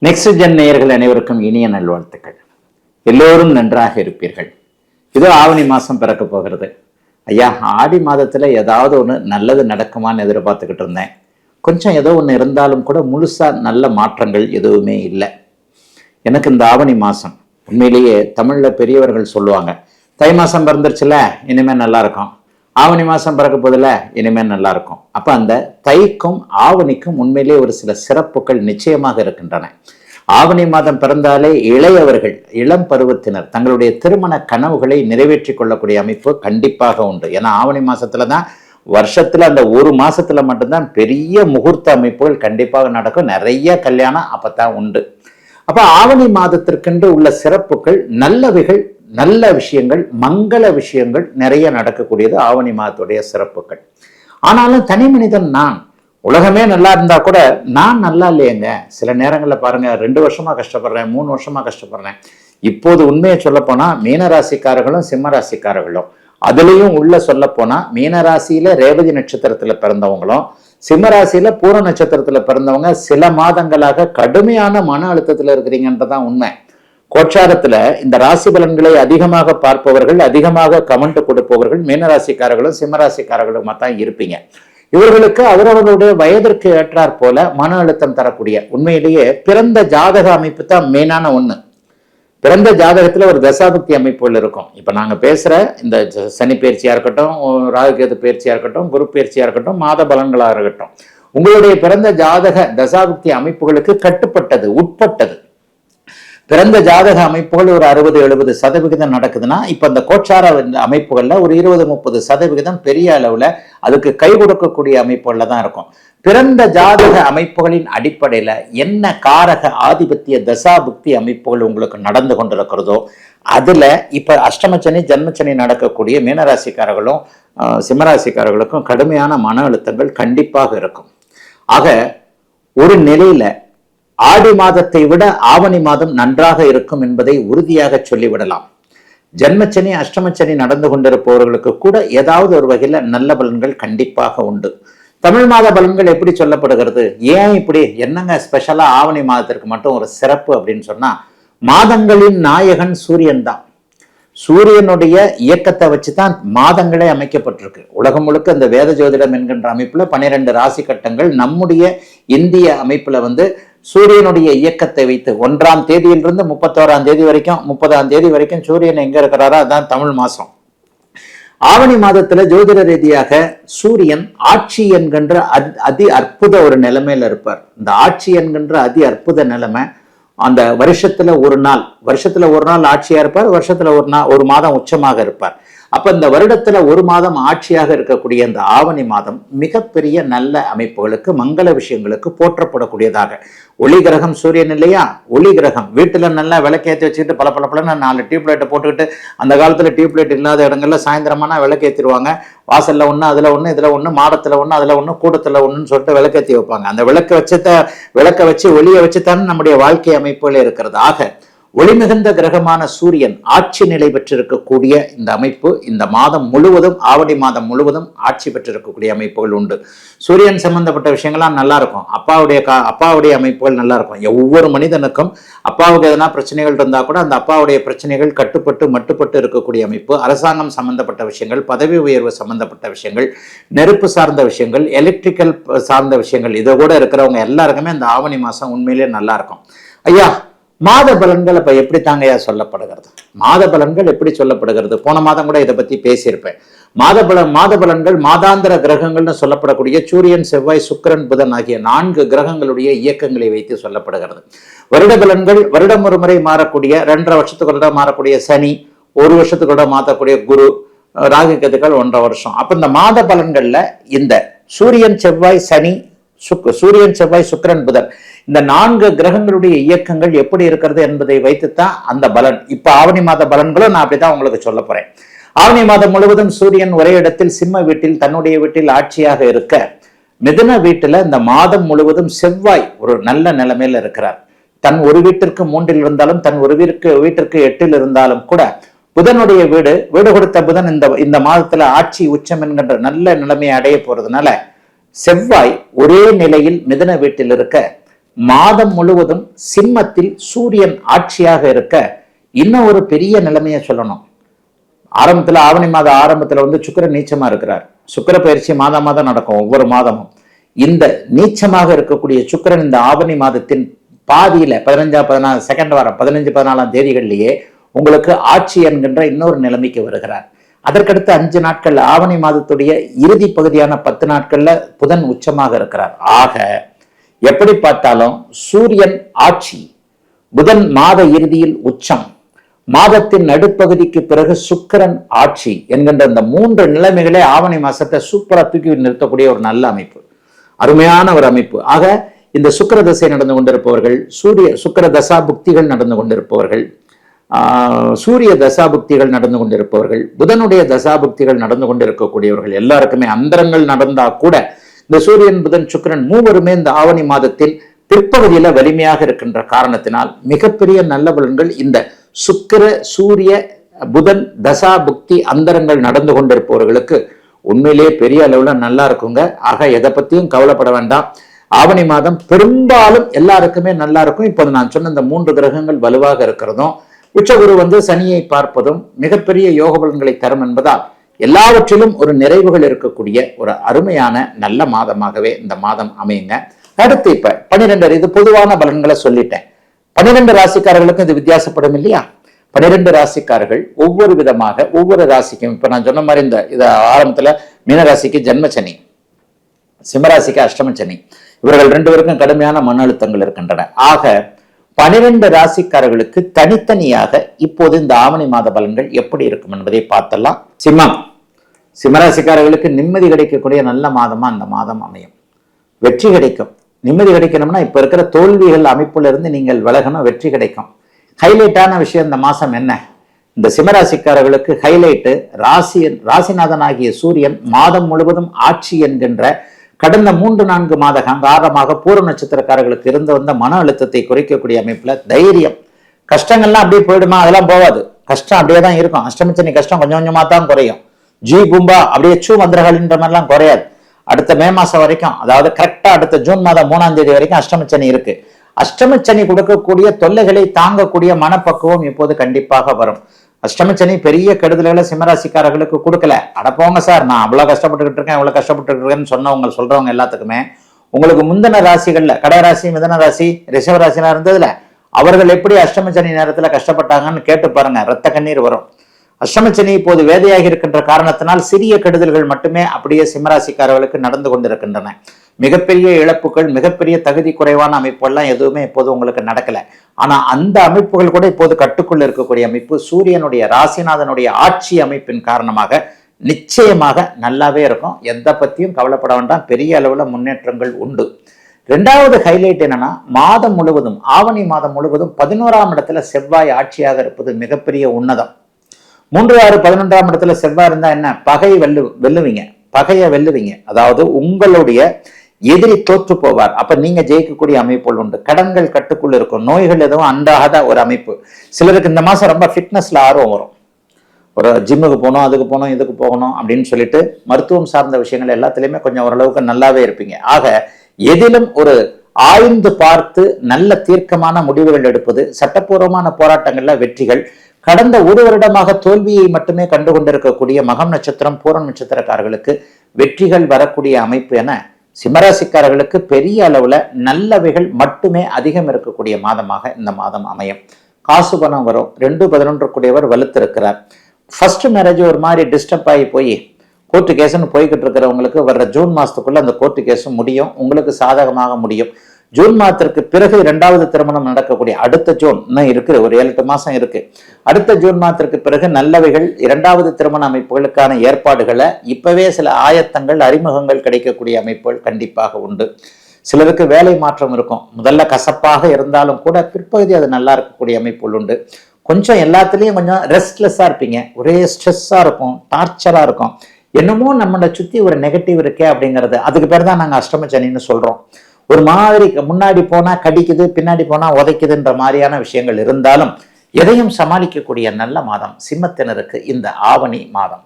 Next gen நேயர்கள் அனைவருக்கும் இனிய நல்வாழ்த்துக்கள். எல்லோரும் நன்றாக இருப்பீர்கள். இதோ ஆவணி மாசம் பிறக்க போகிறது. ஐயா, ஆடி மாதத்துல ஏதாவது ஒன்று நல்லது நடக்குமான்னு எதிர்பார்த்துக்கிட்டு இருந்தேன். கொஞ்சம் ஏதோ ஒன்று இருந்தாலும் கூட முழுசா நல்ல மாற்றங்கள் எதுவுமே இல்லை. எனக்கு இந்த ஆவணி மாசம் உண்மையிலேயே தமிழ்ல பெரியவர்கள் சொல்லுவாங்க, தை மாசம் பிறந்துருச்சுல இனிமே நல்லா இருக்கும், ஆவணி மாசம் பிறக்க போதில்ல இனிமேல் நல்லா இருக்கும். அப்ப அந்த தைக்கும் ஆவணிக்கும் உண்மையிலே ஒரு சில சிறப்புகள் நிச்சயமாக இருக்கின்றன. ஆவணி மாதம் பிறந்தாலே இளையவர்கள், இளம் பருவத்தினர் தங்களுடைய திருமண கனவுகளை நிறைவேற்றி கொள்ளக்கூடிய அமைப்பு கண்டிப்பாக உண்டு. ஏன்னா ஆவணி மாசத்துலதான் வருஷத்துல அந்த ஒரு மாசத்துல மட்டும்தான் பெரிய முகூர்த்த அமைப்புகள் கண்டிப்பாக நடக்கும். நிறைய கல்யாணம் அப்பதான் உண்டு. அப்ப ஆவணி மாதத்திற்கென்று உள்ள சிறப்புகள், நல்லவைகள், நல்ல விஷயங்கள், மங்கள விஷயங்கள் நிறைய நடக்கக்கூடியது ஆவணி மாதத்துடைய சிறப்புகள். ஆனாலும் தனி மனிதன் நான், உலகமே நல்லா இருந்தா கூட நான் நல்லா இல்லையேங்க. சில நேரங்களில் பாருங்க, 2 வருஷமா கஷ்டப்படுறேன், 3 வருஷமா கஷ்டப்படுறேன். இப்போது உண்மையை சொல்ல போனா மீனராசிக்காரர்களும் சிம்ம ராசிக்காரர்களும், அதுலயும் உள்ள சொல்ல போனா மீனராசியில ரேவதி நட்சத்திரத்துல பிறந்தவங்களும் சிம்மராசியில பூர நட்சத்திரத்துல பிறந்தவங்க சில மாதங்களாக கடுமையான மன அழுத்தத்துல இருக்கிறீங்கன்றதான் உண்மை. கோட்சாரத்துல இந்த ராசி பலன்களை அதிகமாக பார்ப்பவர்கள், அதிகமாக கமெண்ட் கொடுப்பவர்கள் மீனராசிக்காரர்களும் சிம்மராசிக்காரர்களுமா தான் இருப்பீங்க. இவர்களுக்கு அவரவர்களுடைய வயதிற்கு ஏற்றாற் போல மன அழுத்தம் தரக்கூடிய, உண்மையிலேயே பிறந்த ஜாதக அமைப்பு தான் மெயினான ஒண்ணு. பிறந்த ஜாதகத்துல ஒரு தசாபக்தி அமைப்புகள் இருக்கும். இப்ப நாங்க பேசுற இந்த சனி பயிற்சியா இருக்கட்டும், ராகுகேது பயிற்சியா இருக்கட்டும், குரு பயிற்சியா இருக்கட்டும், மாத பலன்களா இருக்கட்டும், உங்களுடைய பிறந்த ஜாதக தசாபக்தி அமைப்புகளுக்கு கட்டுப்பட்டது, உட்பட்டது. பிறந்த ஜாதக அமைப்புகள் ஒரு 60-70% நடக்குதுன்னா, இப்ப இந்த கோச்சார அமைப்புகள்ல ஒரு 20-30% பெரிய அளவுல அதுக்கு கை கொடுக்கக்கூடிய அமைப்புகள்ல தான் இருக்கும். பிறந்த ஜாதக அமைப்புகளின் அடிப்படையில என்ன காரக ஆதிபத்திய தசாபுக்தி அமைப்புகள் உங்களுக்கு நடந்து கொண்டிருக்கிறதோ அதுல இப்ப அஷ்டமச்சனி ஜன்மச்சனி நடக்கக்கூடிய மீனராசிக்காரர்களும் சிம்மராசிக்காரர்களுக்கும் கடுமையான மன அழுத்தங்கள் கண்டிப்பாக இருக்கும். ஆக ஒரு நிலையில ஆடி மாதத்தை விட ஆவணி மாதம் நன்றாக இருக்கும் என்பதை உறுதியாக சொல்லிவிடலாம். ஜன்மச்சனி அஷ்டமச்சனி நடந்து கொண்டிருப்பவர்களுக்கு கூட ஏதாவது ஒரு வகையில நல்ல பலன்கள் கண்டிப்பாக உண்டு. தமிழ் மாத பலன்கள் எப்படி சொல்லப்படுகிறது? ஏன் இப்படி என்னங்க ஸ்பெஷலா ஆவணி மாதத்திற்கு மட்டும் ஒரு சிறப்பு அப்படின்னு சொன்னா, மாதங்களின் நாயகன் சூரியன் தான். சூரியனுடைய இயக்கத்தை வச்சுதான் மாதங்களே அமைக்கப்பட்டிருக்கு. உலகம் முழுக்க இந்த வேத ஜோதிடம் என்கின்ற அமைப்புல 12 ராசி கட்டங்கள், நம்முடைய இந்திய அமைப்புல சூரியனுடைய இயக்கத்தை வைத்து 1ஆம் தேதியிலிருந்து 31ஆம் தேதி வரைக்கும், 30ஆம் தேதி வரைக்கும் சூரியன் எங்க இருக்கிறாரோ அதான் தமிழ் மாசம். ஆவணி மாதத்துல ஜோதிட ரீதியாக சூரியன் ஆட்சி என்கின்ற அதி அற்புத ஒரு நிலைமையில இருப்பார். இந்த ஆட்சி என்கின்ற அதி அற்புத நிலைமை அந்த வருஷத்துல ஒரு நாள் ஆட்சியா இருப்பார், வருஷத்துல ஒரு மாதம் உச்சமாக இருப்பார். அப்ப இந்த வருடத்துல ஒரு மாதம் ஆட்சியாக இருக்கக்கூடிய இந்த ஆவணி மாதம் மிகப்பெரிய நல்ல அமைப்புகளுக்கு, மங்கள விஷயங்களுக்கு போற்றப்படக்கூடியதாக. ஒளி கிரகம் சூரியன் இல்லையா? ஒளி கிரகம் வீட்டுல நல்லா விளக்கேற்றி வச்சுக்கிட்டு பல 4 டியூப்லைட்டை போட்டுக்கிட்டு, அந்த காலத்துல டியூப்லைட் இல்லாத இடங்கள்ல சாயந்தரமானா விளக்கேற்றிடுவாங்க. வாசல்ல ஒண்ணு, அதுல ஒண்ணு, இதுல ஒண்ணு, மாடத்துல ஒண்ணு, அதுல ஒண்ணு, கூடத்துல ஒண்ணுன்னு சொல்லிட்டு விளக்கேற்றி வைப்பாங்க. அந்த விளக்க வச்சு ஒளியை வச்சுத்தானே நம்முடைய வாழ்க்கை அமைப்புகளே இருக்கிறது. ஆக ஒளி மிகுந்த கிரகமான சூரியன் ஆட்சி நிலை பெற்றிருக்கக்கூடிய இந்த அமைப்பு இந்த மாதம் முழுவதும், ஆவணி மாதம் முழுவதும் ஆட்சி பெற்றிருக்கக்கூடிய அமைப்புகள் உண்டு. சூரியன் சம்பந்தப்பட்ட விஷயங்கள்லாம் நல்லா இருக்கும். அப்பாவுடைய அமைப்புகள் நல்லா இருக்கும். ஒவ்வொரு மனிதனுக்கும் அப்பாவுக்கு எதனா பிரச்சனைகள் இருந்தா கூட அந்த அப்பாவுடைய பிரச்சனைகள் கட்டுப்பட்டு மட்டுப்பட்டு இருக்கக்கூடிய அமைப்பு. அரசாங்கம் சம்பந்தப்பட்ட விஷயங்கள், பதவி உயர்வு சம்பந்தப்பட்ட விஷயங்கள், நெருப்பு சார்ந்த விஷயங்கள், எலக்ட்ரிக்கல் சார்ந்த விஷயங்கள், இதை கூட இருக்கிறவங்க எல்லாருக்குமே இந்த ஆவணி மாசம் உண்மையிலேயே நல்லா இருக்கும். ஐயா, மாத பலன்கள் அப்ப எப்படி தாங்கயா சொல்லப்படுகிறது? மாத பலன்கள் எப்படி சொல்லப்படுகிறது? போன மாதம் கூட இதை பத்தி பேசியிருப்பேன். மாத பலன்கள் மாதாந்திர கிரகங்கள்னு சொல்லப்படக்கூடிய சூரியன், செவ்வாய், சுக்கிரன், புதன் ஆகிய 4 கிரகங்களுடைய இயக்கங்களை வைத்து சொல்லப்படுகிறது. வருட பலன்கள் வருடம் ஒரு முறை மாறக்கூடிய, 2.5 வருஷத்துக்கு மாறக்கூடிய சனி, 1 வருஷத்துக்கு மாற்றக்கூடிய குரு, ராகு கேதுக்கள் 1.5 வருஷம். அப்ப இந்த மாத பலன்கள்ல இந்த சூரியன், செவ்வாய், சுக்கிரன், புதன், இந்த 4 கிரகங்களுடைய இயக்கங்கள் எப்படி இருக்கிறது என்பதை வைத்துத்தான் அந்த பலன். இப்ப ஆவணி மாத பலன்களும் நான் அப்படித்தான் உங்களுக்கு சொல்ல போறேன். ஆவணி மாதம் முழுவதும் சூரியன் ஒரே இடத்தில் சிம்ம வீட்டில், தன்னுடைய வீட்டில் ஆட்சியாக இருக்க, மிதுன வீட்டுல இந்த மாதம் முழுவதும் செவ்வாய் ஒரு நல்ல நிலைமையில இருக்கிறார். தன் ஒரு வீட்டிற்கு 3 இருந்தாலும், தன் ஒரு வீட்டிற்கு 8 இருந்தாலும் கூட புதனுடைய வீடு கொடுத்த புதன் இந்த மாதத்துல ஆட்சி உச்சம் என்கின்ற நல்ல நிலைமையை அடைய போறதுனால செவ்வாய் ஒரே நிலையில் மிதுன வீட்டில் இருக்க மாதம் முழுவதும் சிம்மத்தில் சூரியன் ஆட்சியாக இருக்க இன்னும் ஒரு பெரிய நிலைமையை சொல்லணும். ஆரம்பத்துல ஆவணி மாத ஆரம்பத்துல சுக்கிரன் நீச்சமா இருக்கிறார். சுக்கிர பயிற்சி மாதம் நடக்கும் ஒவ்வொரு மாதமும். இந்த நீச்சமாக இருக்கக்கூடிய சுக்கிரன் இந்த ஆவணி மாதத்தின் பாதியில 15 செகண்ட் வாரம் 15-14 தேதிகளிலேயே உங்களுக்கு ஆட்சி என்கின்ற இன்னொரு நிலைமைக்கு வருகிறார். அதற்கடுத்து 5 நாட்கள் ஆவணி மாதத்துடைய இறுதி பகுதியான 10 நாட்கள்ல புதன் உச்சமாக இருக்கிறார். ஆக எப்படி பார்த்தாலும் சூரியன் ஆட்சி, புதன் மாத இறுதியில் உச்சம், மாதத்தின் நடுப்பகுதிக்கு பிறகு சுக்கிரன் ஆட்சி என்கின்ற இந்த 3 நிலைமைகளே ஆவணி மாசத்தை சூப்பரா தூக்கி நிறுத்தக்கூடிய ஒரு நல்ல அமைப்பு, அருமையான ஒரு அமைப்பு. ஆக இந்த சுக்கிர தசை நடந்து கொண்டிருப்பவர்கள், சுக்கிர தசா புக்திகள் நடந்து கொண்டிருப்பவர்கள், சூரிய தசாபுக்திகள் நடந்து கொண்டிருப்பவர்கள், புதனுடைய தசாபுக்திகள் நடந்து கொண்டிருக்கக்கூடியவர்கள் எல்லாருக்குமே அந்தரங்கள் நடந்தா கூட இந்த சூரியன் புதன் சுக்கிரன் மூவருமே இந்த ஆவணி மாதத்தின் பிற்பகுதியில வலிமையாக இருக்கின்ற காரணத்தினால் மிகப்பெரிய நல்ல பலன்கள் இந்த சுக்கிர சூரிய புதன் தசா புக்தி அந்தரங்கள் நடந்து கொண்டிருப்பவர்களுக்கு உண்மையிலேயே பெரிய அளவுல நல்லா இருக்குங்க. ஆக எதை பத்தியும் கவலைப்பட வேண்டாம். ஆவணி மாதம் பெரும்பாலும் எல்லாருக்குமே நல்லா இருக்கும். இப்போது நான் சொன்ன இந்த 3 கிரகங்கள் வலுவாக இருக்கிறதும் உச்சகுரு சனியை பார்ப்பதும் மிகப்பெரிய யோக பலன்களை தரும் என்பதால் எல்லாவற்றிலும் ஒரு நிறைவுகள் இருக்கக்கூடிய ஒரு அருமையான நல்ல மாதமாகவே இந்த மாதம் அமையுங்க. அடுத்து இப்ப 12 இது பொதுவான பலன்களை சொல்லிட்டேன். 12 ராசிக்காரர்களுக்கும் இது வித்தியாசப்படும் இல்லையா? 12 ராசிக்காரர்கள் ஒவ்வொரு விதமாக ஒவ்வொரு ராசிக்கும், இப்ப நான் சொன்ன மாதிரி இந்த ஆரம்பத்துல மீனராசிக்கு ஜென்மச்சனி, சிம்மராசிக்கு அஷ்டமச்சனி, இவர்கள் 2 பேருக்கும் கடுமையான மன அழுத்தங்கள் இருக்கின்றன. ஆக 12 ராசிக்காரர்களுக்கு தனித்தனியாக இப்போது இந்த ஆவணி மாத பலன்கள் எப்படி இருக்கும் என்பதை பார்த்தலாம். சிம்மராசிக்காரர்களுக்கு நிம்மதி கிடைக்கக்கூடிய நல்ல மாதமா இந்த மாதம் அமையும். வெற்றி கிடைக்கும். நிம்மதி கிடைக்கணும்னா இப்ப இருக்கிற தோல்விகள் அமைப்புல இருந்து நீங்கள் விலகணும், வெற்றி கிடைக்கும். ஹைலைட்டான விஷயம் இந்த மாசம் என்ன? இந்த சிம்மராசிக்காரர்களுக்கு ஹைலைட்டு ராசிநாதன் ஆகிய சூரியன் மாதம் முழுவதும் ஆட்சி என்கின்ற கடந்த 3-4 மாத காரணமாக பூர்வ நட்சத்திரக்காரர்களுக்கு இருந்து வந்த மன அழுத்தத்தை குறைக்கக்கூடிய அமைப்புல தைரியம், கஷ்டங்கள்லாம் அப்படியே போயிடுமா? அதெல்லாம் போகாது. கஷ்டம் அப்படியே தான் இருக்கும். அஷ்டமச்சனி கஷ்டம் கொஞ்சம் கொஞ்சமா தான் குறையும். பூம்பா அப்படியே மந்திரகாலின்ற மாதிரிலாம் குறையாது. அடுத்த மே மாசம் வரைக்கும், அதாவது கரெக்டா அடுத்த ஜூன் மாதம் 3ஆம் தேதி வரைக்கும் அஷ்டமச்சனி இருக்கு. அஷ்டமச்சனி கொடுக்கக்கூடிய தொல்லைகளை தாங்கக்கூடிய மனப்பக்குவம் இப்போது கண்டிப்பாக வரும். அஷ்டமச்சனி பெரிய கெடுதல்களை சிம்மராசிக்காரர்களுக்கு கொடுக்கல. அடப்போங்க சார், நான் அவ்வளவு கஷ்டப்பட்டுக்கிட்டு இருக்கேன் இவ்வளவு கஷ்டப்பட்டு இருக்கேன்னு சொல்றவங்க எல்லாத்துக்குமே உங்களுக்கு முந்தின ராசிகள்ல கடகராசி, மிதன ராசி, ரிஷபராசிலாம் இருந்ததுல அவர்கள் எப்படி அஷ்டமச்சனி நேரத்துல கஷ்டப்பட்டாங்கன்னு கேட்டு பாருங்க, ரத்த கண்ணீர் வரும். அஷ்டமச்சனி இப்போது வேதையாகி இருக்கின்ற காரணத்தினால் சிறிய கெடுதல்கள் மட்டுமே அப்படியே சிம்மராசிக்காரர்களுக்கு நடந்து கொண்டிருக்கின்றன. மிகப்பெரிய இழப்புகள், மிகப்பெரிய தகுதி குறைவான அமைப்புகள்லாம் எதுவுமே இப்போது உங்களுக்கு நடக்கல. ஆனா அந்த அமைப்புகள் கூட இப்போது கட்டுக்குள்ள இருக்கக்கூடிய அமைப்பு சூரியனுடைய ராசிநாதனுடைய ஆட்சி அமைப்பின் காரணமாக நிச்சயமாக நல்லாவே இருக்கும். எதை பத்தியும் கவலைப்பட வேண்டாம். பெரிய அளவுல முன்னேற்றங்கள் உண்டு. 2வது ஹைலைட் என்னன்னா, மாதம் முழுவதும் ஆவணி மாதம் முழுவதும் 11ஆம் இடத்துல செவ்வாய் ஆட்சியாக இருப்பது மிகப்பெரிய உன்னதம். 3, 6, 11ஆம் இடத்துல செவ்வாய் இருந்தா என்ன? வெல்லுவீங்க, பகையை வெல்லுவீங்க. அதாவது உங்களுடைய எதிரி தோற்று போவார். அப்ப நீங்க ஜெயிக்கக்கூடிய அமைப்புகள் உண்டு. கடன்கள் கட்டுக்குள்ள இருக்கும். நோய்கள் எதுவும் அண்டாத ஒரு அமைப்பு. சிலருக்கு இந்த மாசம் ரொம்ப ஃபிட்னஸ்ல ஆர்வம் வரும். ஒரு ஜிம்முக்கு போகணும், அதுக்கு போகணும், இதுக்கு போகணும் அப்படின்னு சொல்லிட்டு மருத்துவம் சார்ந்த விஷயங்கள் எல்லாத்துலயுமே கொஞ்சம் ஓரளவுக்கு நல்லாவே இருப்பீங்க. ஆக எதிலும் ஒரு ஆய்ந்து பார்த்து நல்ல தீர்க்கமான முடிவுகள் எடுப்பது, சட்டப்பூர்வமான போராட்டங்கள்ல வெற்றிகள். கடந்த 1 வருடமாக தோல்வியை மட்டுமே கண்டு கொண்டிருக்கக்கூடிய மகம் நட்சத்திரம், பூரம் நட்சத்திரக்காரர்களுக்கு வெற்றிகள் வரக்கூடிய அமைப்பு என சிம்மராசிக்காரர்களுக்கு பெரிய அளவுல நல்லவைகள் மட்டுமே அதிகம் இருக்கக்கூடிய மாதமாக இந்த மாதம் அமையும். காசு பணம் வரும். 2-11 கூடியவர் வலுத்திருக்கிறார். ஃபர்ஸ்ட் மேரேஜ் ஒரு மாதிரி டிஸ்டர்ப் ஆகி போய் கோர்ட்டு கேஸ்ன்னு போய்கிட்டு இருக்கிறவங்களுக்கு வர்ற ஜூன் மாசத்துக்குள்ள அந்த கோர்ட்டு கேஸும் முடியும், உங்களுக்கு சாதகமாக முடியும். ஜூன் மாதத்திற்கு பிறகு 2வது திருமணம் நடக்கக்கூடிய அடுத்த ஜூன் இன்னும் இருக்கு, ஒரு 7-8 மாசம் இருக்கு. அடுத்த ஜூன் மாதத்திற்கு பிறகு நல்லவைகள் 2வது திருமண அமைப்புகளுக்கான ஏற்பாடுகளை இப்பவே சில ஆயத்தங்கள், அறிமுகங்கள் கிடைக்கக்கூடிய அமைப்புகள் கண்டிப்பாக உண்டு. சிலருக்கு வேலை மாற்றம் இருக்கும். முதல்ல கசப்பாக இருந்தாலும் கூட பிற்பகுதி அது நல்லா இருக்கக்கூடிய அமைப்புகள் உண்டு. கொஞ்சம் எல்லாத்துலேயும் கொஞ்சம் ரெஸ்ட்லெஸ்ஸாக இருப்பீங்க. ஒரே ஸ்ட்ரெஸ்ஸாக இருக்கும், டார்ச்சராக இருக்கும். என்னமோ நம்மளை சுற்றி ஒரு நெகட்டிவ் இருக்கே அப்படிங்கிறது. அதுக்கு பேர் தான் நாங்கள் அஷ்டமச்சனின்னு சொல்கிறோம். ஒரு மாதிரி முன்னாடி போனால் கடிக்குது, பின்னாடி போனால் உதைக்குதுன்ற மாதிரியான விஷயங்கள் இருந்தாலும் எதையும் சமாளிக்கக்கூடிய நல்ல மாதம் சிம்மத்தினருக்கு இந்த ஆவணி மாதம்.